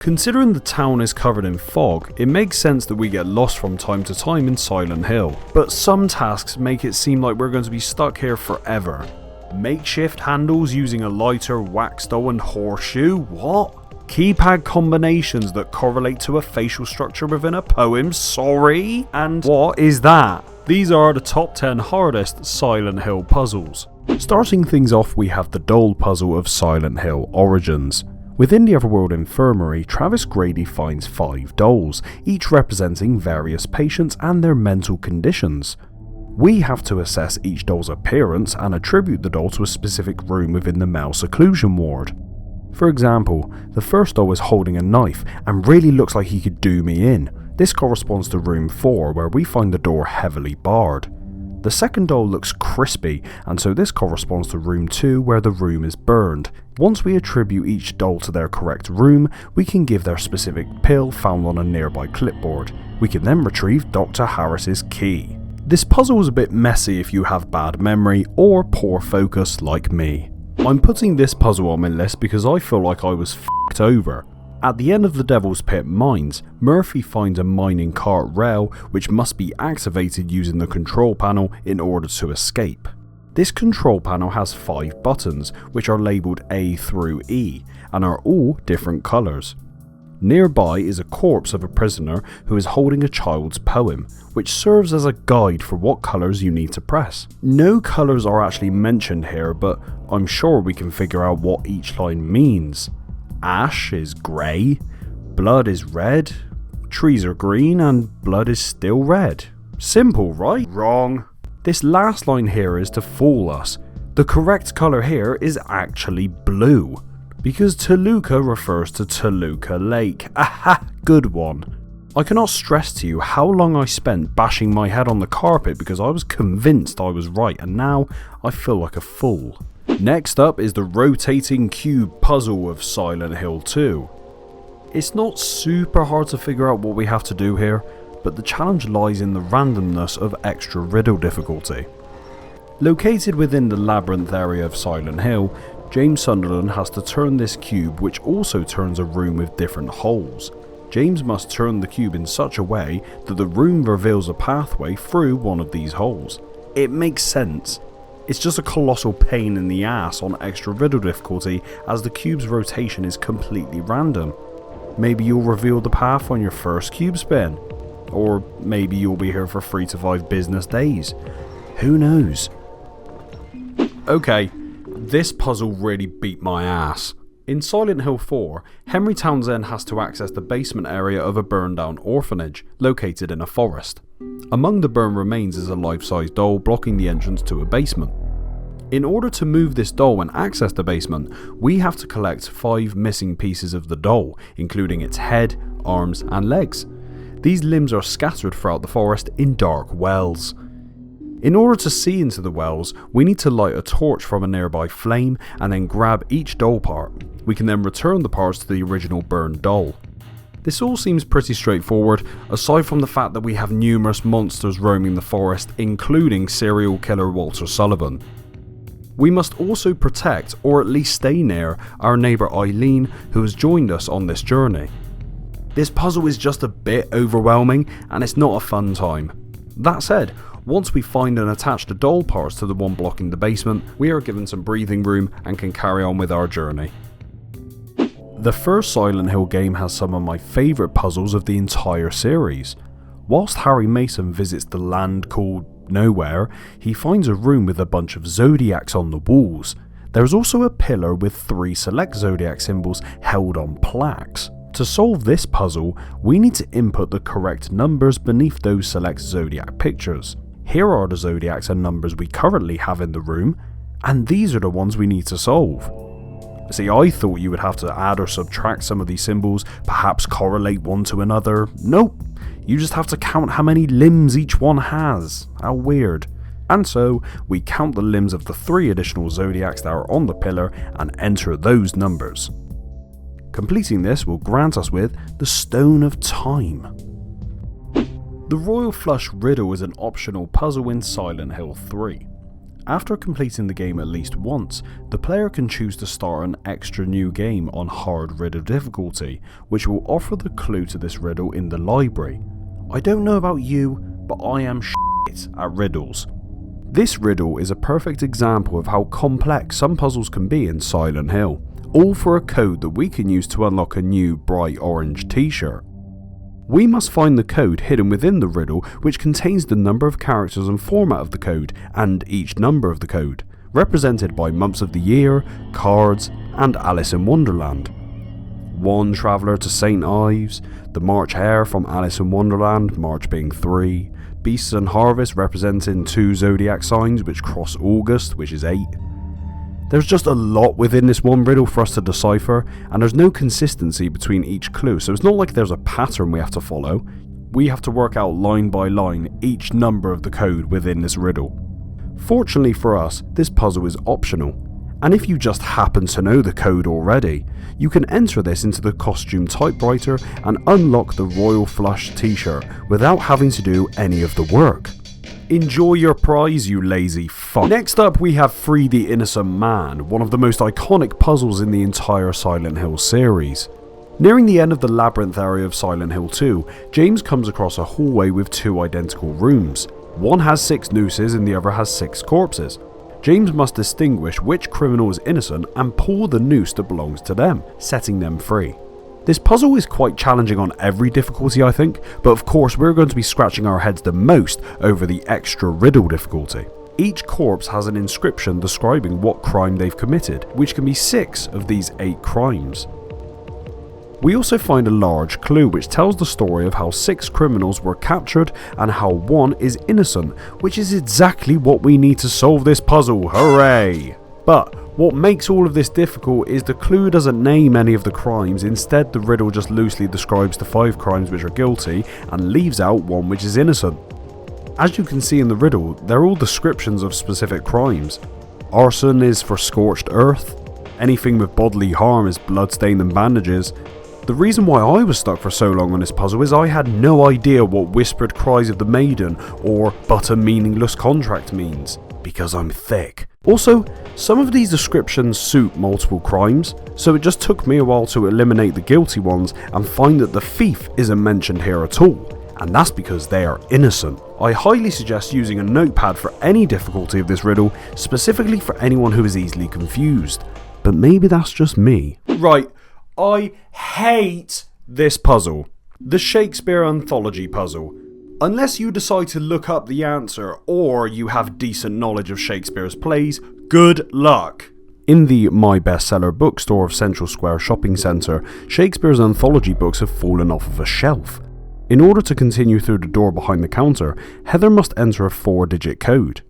Considering the town is covered in fog, it makes sense that we get lost from time to time in Silent Hill, but some tasks make it seem like we're going to be stuck here forever. Makeshift handles using a lighter, wax doll and horseshoe? What? Keypad combinations that correlate to a facial structure within a poem? Sorry? And what is that? These are the top 10 hardest Silent Hill puzzles. Starting things off, we have the doll puzzle of Silent Hill Origins. Within the Everworld Infirmary, Travis Grady finds 5 dolls, each representing various patients and their mental conditions. We have to assess each doll's appearance and attribute the doll to a specific room within the male seclusion ward. For example, the first doll is holding a knife and really looks like he could do me in. This corresponds to room 4, where we find the door heavily barred. The second doll looks crispy, and so this corresponds to room 2, where the room is burned. Once we attribute each doll to their correct room, we can give their specific pill found on a nearby clipboard. We can then retrieve Dr. Harris's key. This puzzle is a bit messy if you have bad memory or poor focus like me. I'm putting this puzzle on my list because I feel like I was f***ed over. At the end of the Devil's Pit mines, Murphy finds a mining cart rail which must be activated using the control panel in order to escape. This control panel has 5 buttons which are labelled A through E and are all different colours. Nearby is a corpse of a prisoner who is holding a child's poem, which serves as a guide for what colours you need to press. No colours are actually mentioned here, but I'm sure we can figure out what each line means. Ash is grey, blood is red, trees are green, and blood is still red. Simple, right? Wrong. This last line here is to fool us. The correct colour here is actually blue, because Toluca refers to Toluca Lake. Aha, good one. I cannot stress to you how long I spent bashing my head on the carpet because I was convinced I was right, and now I feel like a fool. Next up is the rotating cube puzzle of Silent Hill 2. It's not super hard to figure out what we have to do here, but the challenge lies in the randomness of extra riddle difficulty. Located within the labyrinth area of Silent Hill, James Sunderland has to turn this cube, which also turns a room with different holes. James must turn the cube in such a way that the room reveals a pathway through one of these holes. It makes sense. It's just a colossal pain in the ass on extra riddle difficulty as the cube's rotation is completely random. Maybe you'll reveal the path on your first cube spin. Or maybe you'll be here for 3 to 5 business days. Who knows? Okay, this puzzle really beat my ass. In Silent Hill 4, Henry Townsend has to access the basement area of a burned down orphanage located in a forest. Among the burned remains is a life-size doll blocking the entrance to a basement. In order to move this doll and access the basement, we have to collect 5 missing pieces of the doll, including its head, arms and legs. These limbs are scattered throughout the forest in dark wells. In order to see into the wells, we need to light a torch from a nearby flame and then grab each doll part. We can then return the parts to the original burned doll. This all seems pretty straightforward, aside from the fact that we have numerous monsters roaming the forest, including serial killer Walter Sullivan. We must also protect, or at least stay near, our neighbour Eileen, who has joined us on this journey. This puzzle is just a bit overwhelming and it's not a fun time. That said, once we find and attach the doll parts to the one blocking the basement, we are given some breathing room and can carry on with our journey. The first Silent Hill game has some of my favourite puzzles of the entire series. Whilst Harry Mason visits the land called Nowhere, he finds a room with a bunch of zodiacs on the walls. There is also a pillar with 3 select zodiac symbols held on plaques. To solve this puzzle, we need to input the correct numbers beneath those select zodiac pictures. Here are the zodiacs and numbers we currently have in the room, and these are the ones we need to solve. See, I thought you would have to add or subtract some of these symbols, perhaps correlate one to another. Nope, you just have to count how many limbs each one has. How weird. And so, we count the limbs of the 3 additional zodiacs that are on the pillar and enter those numbers. Completing this will grant us with the Stone of Time. The Royal Flush Riddle is an optional puzzle in Silent Hill 3. After completing the game at least once, the player can choose to start an extra new game on hard riddle difficulty, which will offer the clue to this riddle in the library. I don't know about you, but I am shit at riddles. This riddle is a perfect example of how complex some puzzles can be in Silent Hill, all for a code that we can use to unlock a new bright orange t-shirt. We must find the code hidden within the riddle, which contains the number of characters and format of the code, and each number of the code, represented by months of the year, cards, and Alice in Wonderland. One traveller to St. Ives, the March Hare from Alice in Wonderland, March being 3, Beasts and Harvest representing 2 zodiac signs which cross August, which is 8. There's just a lot within this one riddle for us to decipher, and there's no consistency between each clue, so it's not like there's a pattern we have to follow. We have to work out line by line each number of the code within this riddle. Fortunately for us, this puzzle is optional, and if you just happen to know the code already, you can enter this into the costume typewriter and unlock the Royal Flush t-shirt without having to do any of the work. Enjoy your prize, you lazy fuck. Next up we have Free the Innocent Man, one of the most iconic puzzles in the entire Silent Hill series. Nearing the end of the labyrinth area of Silent Hill 2, James comes across a hallway with 2 identical rooms. One has 6 nooses and the other has 6 corpses. James must distinguish which criminal is innocent and pull the noose that belongs to them, setting them free. This puzzle is quite challenging on every difficulty, I think, but of course we're going to be scratching our heads the most over the extra riddle difficulty. Each corpse has an inscription describing what crime they've committed, which can be 6 of these 8 crimes. We also find a large clue which tells the story of how 6 criminals were captured and how 1 is innocent, which is exactly what we need to solve this puzzle, hooray! But what makes all of this difficult is the clue doesn't name any of the crimes, instead the riddle just loosely describes the 5 crimes which are guilty and leaves out 1 which is innocent. As you can see in the riddle, they're all descriptions of specific crimes. Arson is for scorched earth, anything with bodily harm is bloodstained and bandages. The reason why I was stuck for so long on this puzzle is I had no idea what Whispered Cries of the Maiden or But a Meaningless Contract means, because I'm thick. Also, some of these descriptions suit multiple crimes, so it just took me a while to eliminate the guilty ones and find that the thief isn't mentioned here at all, and that's because they are innocent. I highly suggest using a notepad for any difficulty of this riddle, specifically for anyone who is easily confused, but maybe that's just me. Right, I hate this puzzle. The Shakespeare Anthology puzzle. Unless you decide to look up the answer or you have decent knowledge of Shakespeare's plays, good luck. In the My Bestseller bookstore of Central Square Shopping Centre, Shakespeare's anthology books have fallen off of a shelf. In order to continue through the door behind the counter, Heather must enter a 4-digit code.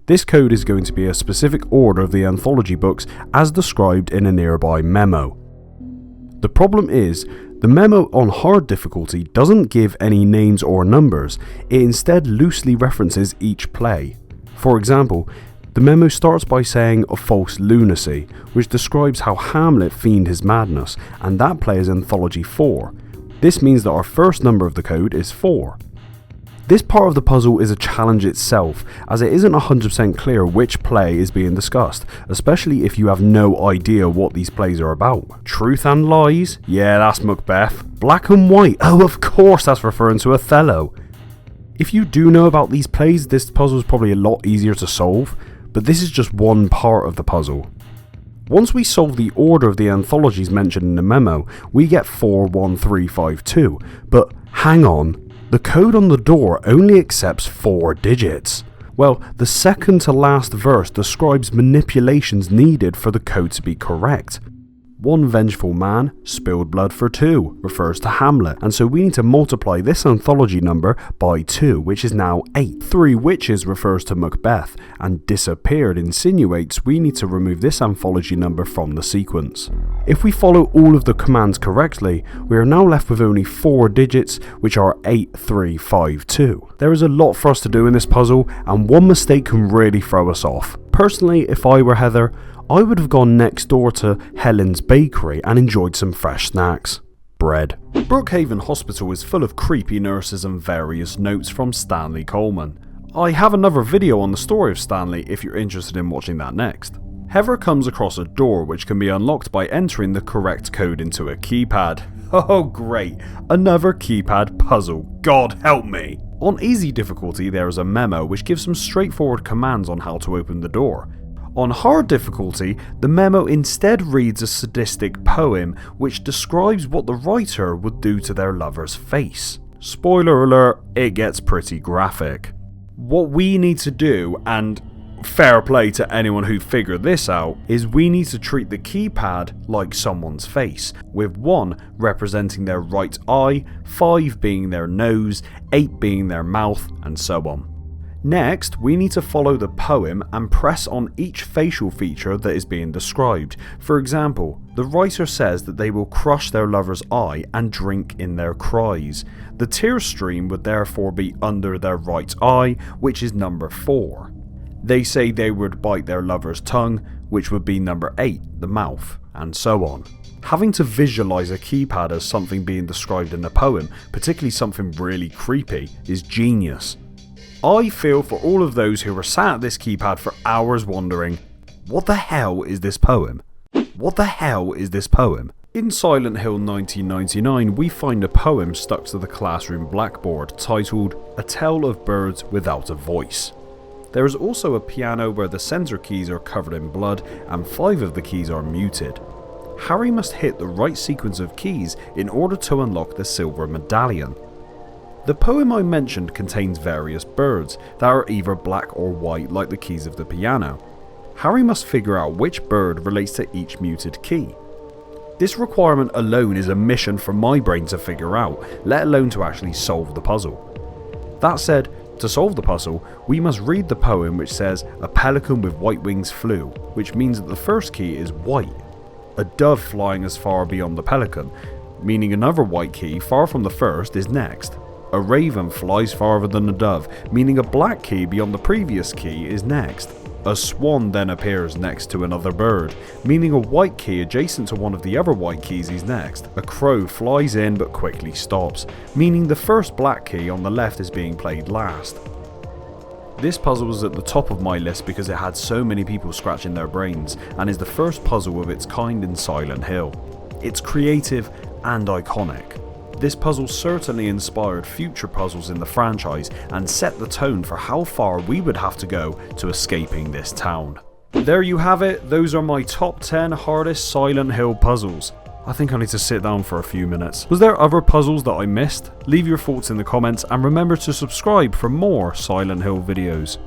This code is going to be a specific order of the anthology books as described in a nearby memo. The problem is, the memo on hard difficulty doesn't give any names or numbers, it instead loosely references each play. For example, the memo starts by saying a false lunacy, which describes how Hamlet feigned his madness, and that play is Anthology 4. This means that our first number of the code is 4. This part of the puzzle is a challenge itself, as it isn't 100% clear which play is being discussed, especially if you have no idea what these plays are about. Truth and Lies? Yeah, that's Macbeth. Black and White? Oh, of course that's referring to Othello. If you do know about these plays, this puzzle is probably a lot easier to solve, but this is just one part of the puzzle. Once we solve the order of the anthologies mentioned in the memo, we get 41352, but hang on. The code on the door only accepts 4 digits. Well, the second to last verse describes manipulations needed for the code to be correct. One vengeful man spilled blood for 2 refers to Hamlet, and so we need to multiply this anthology number by 2, which is now 8. 3 witches refers to Macbeth, and disappeared insinuates we need to remove this anthology number from the sequence. If we follow all of the commands correctly, we are now left with only 4 digits, which are 8352. There is a lot for us to do in this puzzle, and one mistake can really throw us off. Personally, if I were Heather, I would have gone next door to Helen's Bakery and enjoyed some fresh snacks. Bread. Brookhaven Hospital is full of creepy nurses and various notes from Stanley Coleman. I have another video on the story of Stanley if you're interested in watching that next. Heather comes across a door which can be unlocked by entering the correct code into a keypad. Oh great, another keypad puzzle, God help me! On easy difficulty there is a memo which gives some straightforward commands on how to open the door. On hard difficulty, the memo instead reads a sadistic poem which describes what the writer would do to their lover's face. Spoiler alert, it gets pretty graphic. What we need to do, and fair play to anyone who figured this out, is we need to treat the keypad like someone's face, with 1 representing their right eye, 5 being their nose, 8 being their mouth, and so on. Next, we need to follow the poem and press on each facial feature that is being described. For example, the writer says that they will crush their lover's eye and drink in their cries. The tear stream would therefore be under their right eye, which is number 4. They say they would bite their lover's tongue, which would be number 8, the mouth, and so on. Having to visualise a keypad as something being described in the poem, particularly something really creepy, is genius. I feel for all of those who were sat at this keypad for hours wondering, what the hell is this poem? What the hell is this poem? In Silent Hill 1999, we find a poem stuck to the classroom blackboard titled A Tale of Birds Without a Voice. There is also a piano where the center keys are covered in blood and 5 of the keys are muted. Harry must hit the right sequence of keys in order to unlock the silver medallion. The poem I mentioned contains various birds that are either black or white like the keys of the piano. Harry must figure out which bird relates to each muted key. This requirement alone is a mission for my brain to figure out, let alone to actually solve the puzzle. That said, to solve the puzzle, we must read the poem which says, "A pelican with white wings flew," which means that the first key is white. A dove flying as far beyond the pelican, meaning another white key far from the first is next. A raven flies farther than a dove, meaning a black key beyond the previous key is next. A swan then appears next to another bird, meaning a white key adjacent to one of the other white keys is next. A crow flies in but quickly stops, meaning the first black key on the left is being played last. This puzzle was at the top of my list because it had so many people scratching their brains, and is the first puzzle of its kind in Silent Hill. It's creative and iconic. This puzzle certainly inspired future puzzles in the franchise and set the tone for how far we would have to go to escaping this town. There you have it, those are my top 10 hardest Silent Hill puzzles. I think I need to sit down for a few minutes. Was there other puzzles that I missed? Leave your thoughts in the comments and remember to subscribe for more Silent Hill videos.